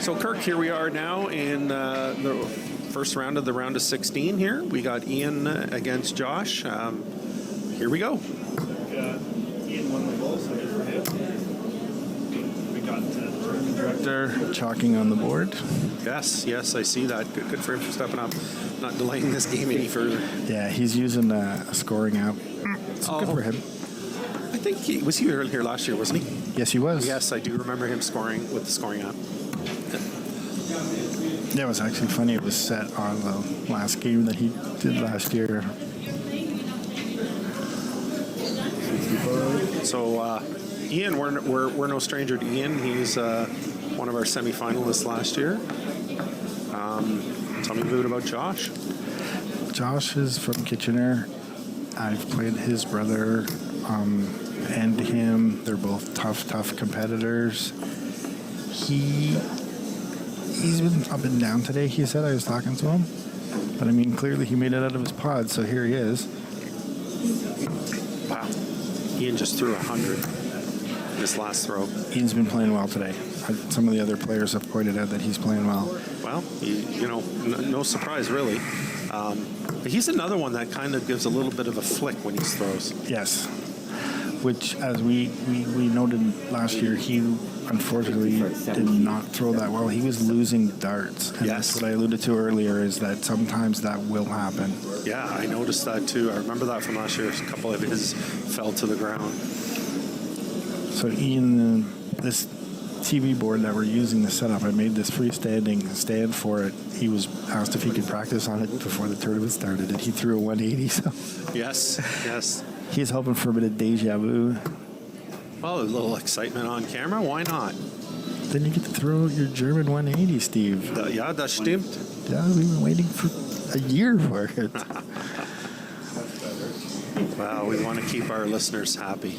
So, Kirk, here we are now in the first round of the round of 16 here. We got Ian against Josh. Here we go. Ian won the goal, so good for him. We got tournament director chalking on the board. Yes, I see that. Good for him for stepping up, not delaying this game any further. Yeah, he's using a scoring app. So good for him. I think he was here last year, wasn't he? Yes, he was. Yes, I do remember him scoring with the scoring app. Yeah, it was actually funny. It was set on the last game that he did last year. So, Ian, we're no stranger to Ian. He's one of our semifinalists last year. Tell me a bit about Josh. Josh is from Kitchener. I've played his brother and him. They're both tough competitors. He's been up and down today, he said. I was talking to him. But, I mean, clearly he made it out of his pod, so here he is. Wow. Ian just threw 100 this last throw. Ian's been playing well today. Some of the other players have pointed out that he's playing well. Well, no surprise, really. But he's another one that kind of gives a little bit of a flick when he throws. Yes. Which, as we noted last year, he unfortunately did not throw that well. He was losing darts. And yes. That's what I alluded to earlier, is that sometimes that will happen. Yeah, I noticed that too. I remember that from last year. A couple of his fell to the ground. So Ian, this TV board that we're using to set up, I made this freestanding stand for it. He was asked if he could practice on it before the tournament started, and he threw a 180. So yes. He's hoping for a bit of deja vu. Well, a little excitement on camera. Why not? Then you get to throw your German 180, Steve. Ja, das stimmt. Yeah, we've been waiting for a year for it. Well, we want to keep our listeners happy.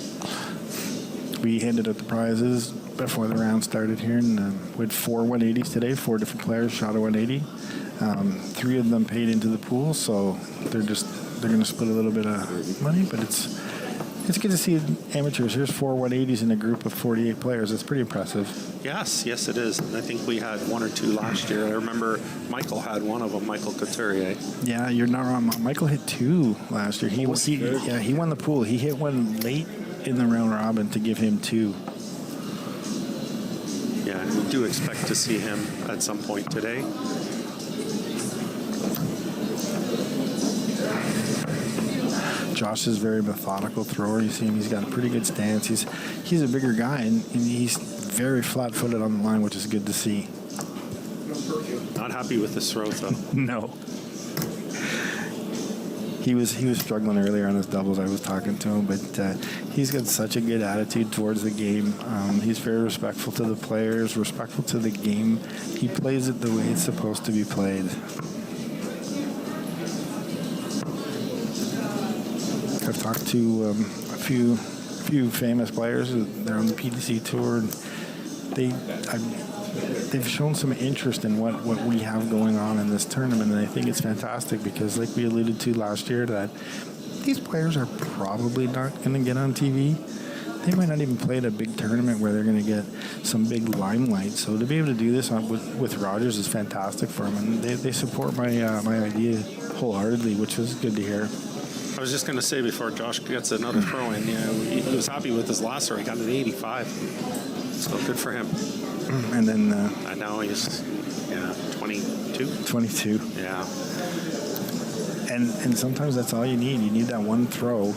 We handed out the prizes before the round started here, and we had 4 180s today. 4 different players shot a 180. 3 of them paid into the pool, so they're going to split a little bit of money, but it's good to see amateurs. Here's 4 180s in a group of 48 players. It's pretty impressive. Yes, it is. And I think we had 1 or 2 last year. I remember Michael had one of them, Michael Couturier. Yeah, you're not wrong. Michael hit 2 last year. He won the pool. He hit one late in the round robin to give him 2. Yeah, and we do expect to see him at some point today. Josh is a very methodical thrower. You see him, he's got a pretty good stance. He's a bigger guy, and he's very flat-footed on the line, which is good to see. Not happy with this throw, though. No. He was struggling earlier on his doubles. I was talking to him, but he's got such a good attitude towards the game. He's very respectful to the players, respectful to the game. He plays it the way it's supposed to be played. I've talked to a few famous players. They're on the PDC tour, and they've shown some interest in what we have going on in this tournament, and I think it's fantastic because, like we alluded to last year, that these players are probably not going to get on TV. They might not even play at a big tournament where they're going to get some big limelight. So to be able to do this with Rogers is fantastic for them, and they support my idea wholeheartedly, which was good to hear. I was just going to say before Josh gets another throw in, he was happy with his last throw. He got an 85. So good for him. And then... and now he's, 22? 22. Yeah. And sometimes that's all you need. You need that one throw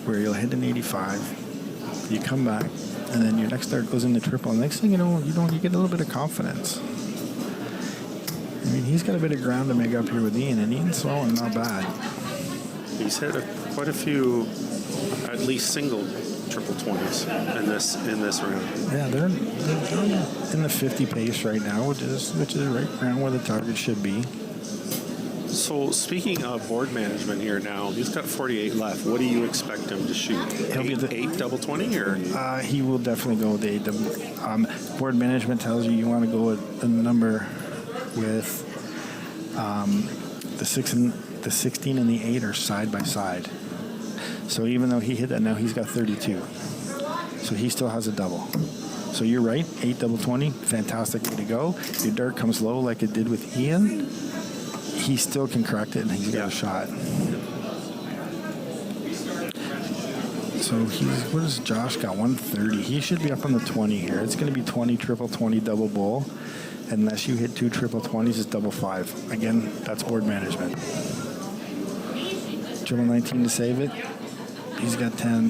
where you'll hit an 85. You come back, and then your next start goes into triple. And next thing you know, you get a little bit of confidence. I mean, he's got a bit of ground to make up here with Ian, and Ian's throwing not bad. He's hit quite a few, at least single triple 20s in this round. Yeah, they're in the 50 pace right now, which is right around where the target should be. So speaking of board management here now, he's got 48 left. What do you expect him to shoot? He'll be 8 double 20 or? He will definitely go with 8 double. Board management tells you want to go with a number with the 16 and the 8 are side by side. So even though he hit that now, he's got 32. So he still has a double. So you're right, 8 double 20, fantastic way to go. If your dart comes low like it did with Ian, he still can correct it and he's got a shot. So what does Josh got? 130. He should be up on the 20 here. It's going to be 20, triple 20, double bowl. Unless you hit 2 triple 20s, it's double 5. Again, that's board management. Triple 19 to save it. He's got 10.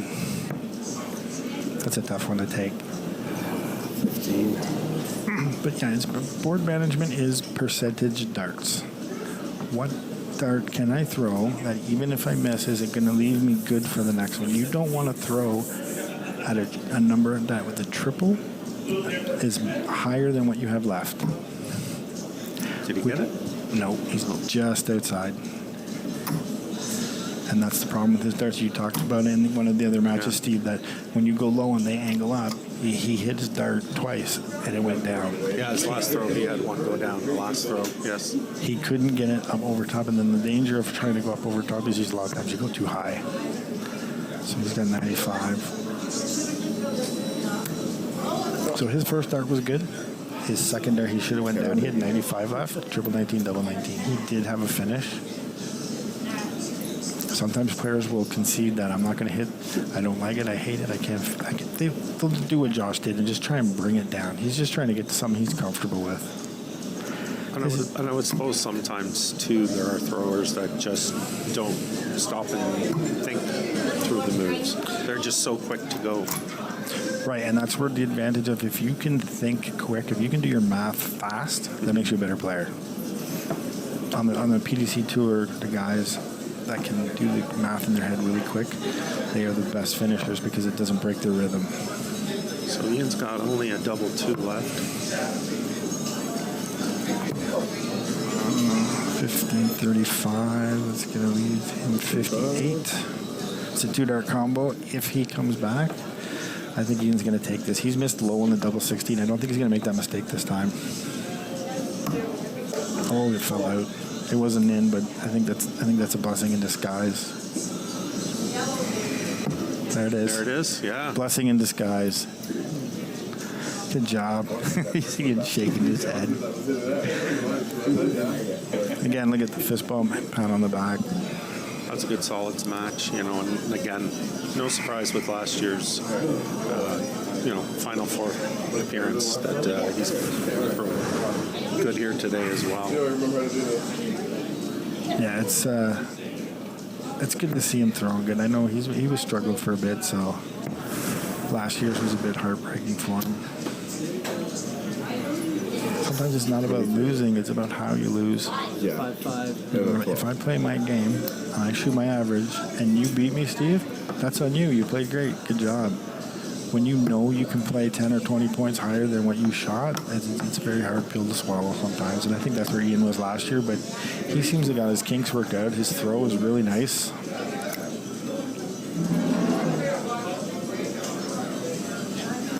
That's a tough one to take. 15. But yeah, board management is percentage darts. What dart can I throw that even if I miss, is it going to leave me good for the next one? You don't want to throw at a number that with a triple is higher than what you have left. Did he get it? No, he's just outside. And that's the problem with his darts. You talked about it in one of the other matches, Steve, that when you go low and they angle up, he hit his dart twice and it went down. Yeah, his last throw, he had one go down. The last throw, yes. He couldn't get it up over top, and then the danger of trying to go up over top is a lot of times you go too high. So he's got 95. So his first dart was good. His second dart, he should have went down. He had 95 left, triple 19, double 19. He did have a finish. Sometimes players will concede that I'm not going to hit. I don't like it. I hate it. I can't. They'll do what Josh did and just try and bring it down. He's just trying to get to something he's comfortable with. And I would suppose sometimes, too, there are throwers that just don't stop and think through the moves. They're just so quick to go. Right, and that's where the advantage of if you can think quick, if you can do your math fast, that makes you a better player. On the PDC tour, the guys that can do the math in their head really quick, they are the best finishers because it doesn't break their rhythm. So Ian's got only a double 2 left. 1535, that's going to leave him 58. It's a 2-dart combo. If he comes back, I think Ian's going to take this. He's missed low on the double 16. I don't think he's going to make that mistake this time. Oh, it fell out. It wasn't in, but I think that's a blessing in disguise. There it is. There it is, yeah. Blessing in disguise. Good job. He's shaking his head. Again, look at the fist bump, pat on the back. That's a good solids match, and again, no surprise with last year's, Final Four appearance that he's good here today as well. Yeah, it's good to see him throwing good. I know he was struggling for a bit, so last year's was a bit heartbreaking for him. Sometimes it's not about losing, it's about how you lose. Yeah. 5-5. If I play my game and I shoot my average and you beat me, Steve, that's on you. You played great. Good job. When you know you can play 10 or 20 points higher than what you shot, it's a very hard pill to swallow sometimes. And I think that's where Ian was last year, but he seems to have got his kinks worked out. His throw is really nice.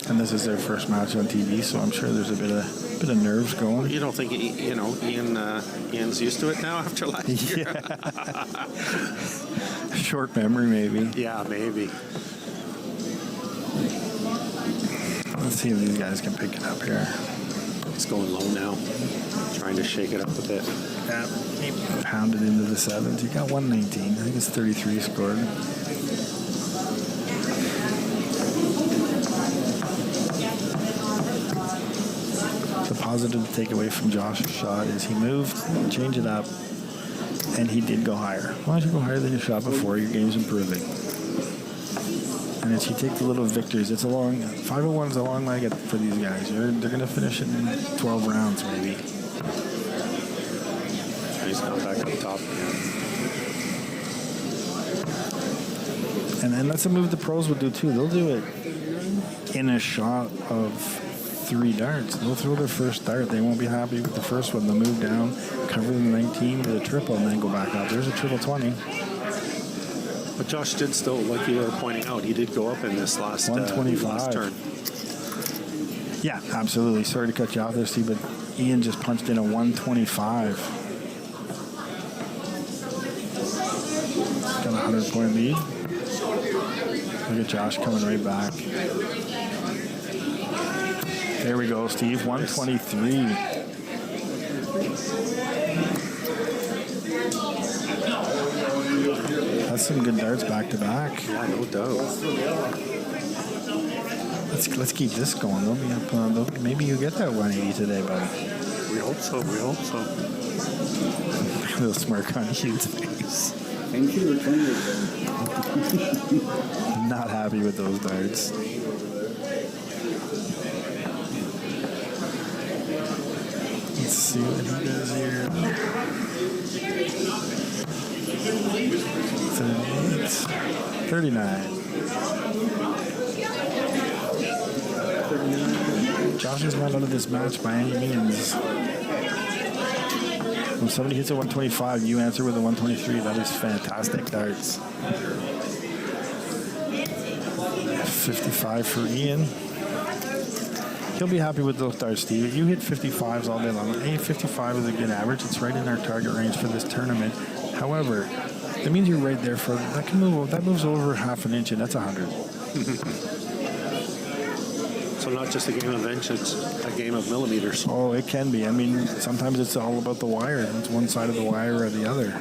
And this is their first match on TV, so I'm sure there's a bit of nerves going. You don't think, Ian's used to it now after last year? Yeah. Short memory, maybe. Yeah, maybe. Let's see if these guys can pick it up here. It's going low now. Trying to shake it up a bit. Yeah. Pounded into the sevens. He got 119. I think it's 33 scored. The positive to take away from Josh's shot is he moved, changed it up, and he did go higher. As long as you go higher than you shot before, your game's improving. And as you take the little victories, it's 501 is a long way for these guys. They're going to finish it in 12 rounds, maybe. He's gone back up top again. And that's a move the pros will do too. They'll do it in a shot of 3 darts. They'll throw their first dart. They won't be happy with the first one. They'll move down, cover the 19 with a triple, and then go back up. There's a triple 20. But Josh did still, like you were pointing out, he did go up in this last 125. turn. Yeah, absolutely. Sorry to cut you off there, Steve, but Ian just punched in a 125. Got a 100-point lead. Look at Josh coming right back. There we go, Steve. 123. That's some good darts back to back. Yeah, no doubt. Let's keep this going. They'll be up. Maybe you get that 180 today, buddy. We hope so. We hope so. A little smirk on Hugh's face. Thank you. Not happy with those darts. Let's see what he does here. 38, 39. Josh is not out of this match by any means. When somebody hits a 125, you answer with a 123. That is fantastic darts. 55 for Ian. He'll be happy with those darts, Steve. You hit 55s all day long. 55 is a good average. It's right in our target range for this tournament. However, that means you're right there for that. Can move. That moves over half an inch, and that's 100. So not just a game of inches, it's a game of millimeters. Oh, it can be. I mean, sometimes it's all about the wire. It's one side of the wire or the other.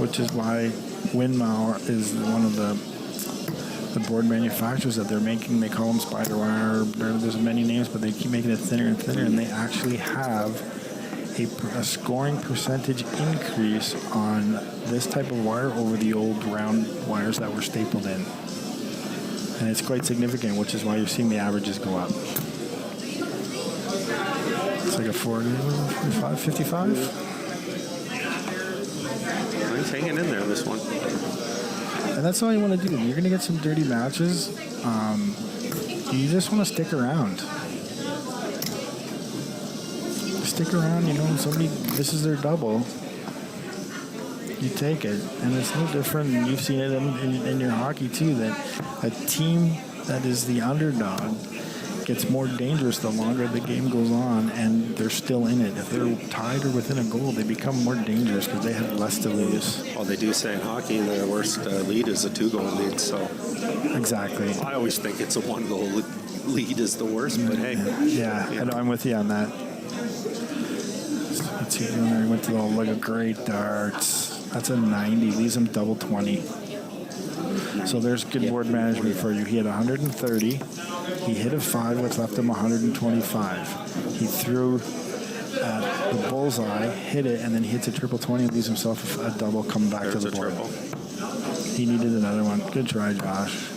Which is why Windmauer is one of the board manufacturers that they're making. They call them spider wire. There's many names, but they keep making it thinner and thinner, and they actually have a scoring percentage increase on this type of wire over the old round wires that were stapled in. And it's quite significant, which is why you're seeing the averages go up. It's like a 45, 55? He's hanging in there, this one. And that's all you want to do. You're going to get some dirty matches. You just want to stick around. Stick around, you know, somebody, this is their double. You take it. And it's no different. And you've seen it in your hockey, too, that a team that is the underdog gets more dangerous the longer the game goes on, and they're still in it. If they're tied or within a goal, they become more dangerous because they have less to lose. Well, they do say in hockey the worst lead is a 2-goal lead, so... Exactly. I always think it's a 1-goal lead is the worst, but hey. Yeah, I know, I'm with you on that. Let's see, he went to the leg of great darts. That's a 90. Leaves him double 20. So there's good board management for you. He had 130. He hit a 5, which left him 125. He threw the bullseye, hit it, and then he hits a triple 20 and leaves himself a double, come back to the board. Triple. He needed another one. Good try, Josh.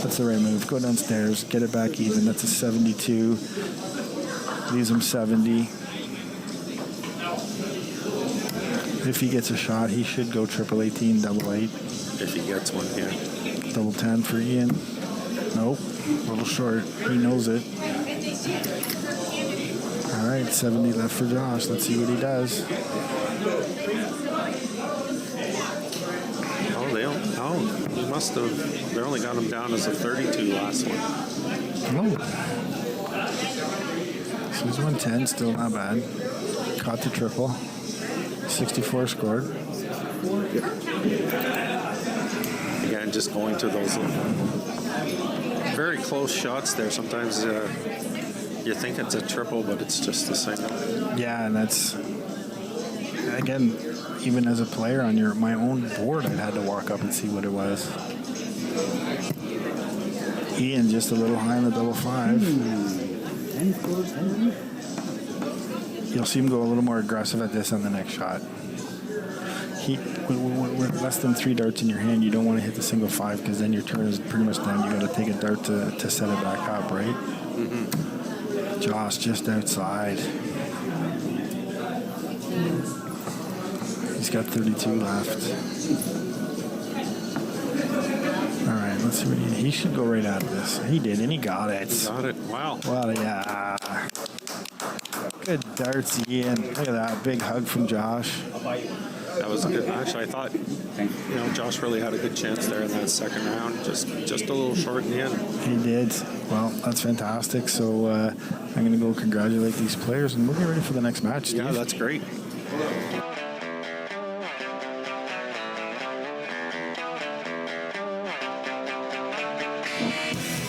That's the right move. Go downstairs, get it back even. That's a 72. Leaves him 70. If he gets a shot, he should go triple 18, double 8. If he gets one, yeah. Double 10 for Ian. Nope, a little short. He knows it. All right, 70 left for Josh. Let's see what he does. He must have. They only got him down as a 32 last one. Oh. So he's 110, still not bad. Caught the triple. 64 scored. Again, just going to those very close shots there. Sometimes you think it's a triple, but it's just the same. Yeah, and that's, again, even as a player on my own board, I had to walk up and see what it was. Ian just a little high on the double 5. You'll see him go a little more aggressive at this on the next shot. With less than 3 darts in your hand, you don't want to hit the single 5 because then your turn is pretty much done. You got to take a dart to set it back up, right? Mm-hmm. Josh just outside. He's got 32 left. All right, let's see what he should go right out of this. He did, and he got it. He got it. Wow. Well, yeah. Good darts, Ian. Look at that. Big hug from Josh. That was a good match. I thought, Josh really had a good chance there in that second round. Just a little short in the end. He did. Well, that's fantastic. So I'm going to go congratulate these players, and we'll get ready for the next match, Steve. Yeah, that's great. Bye.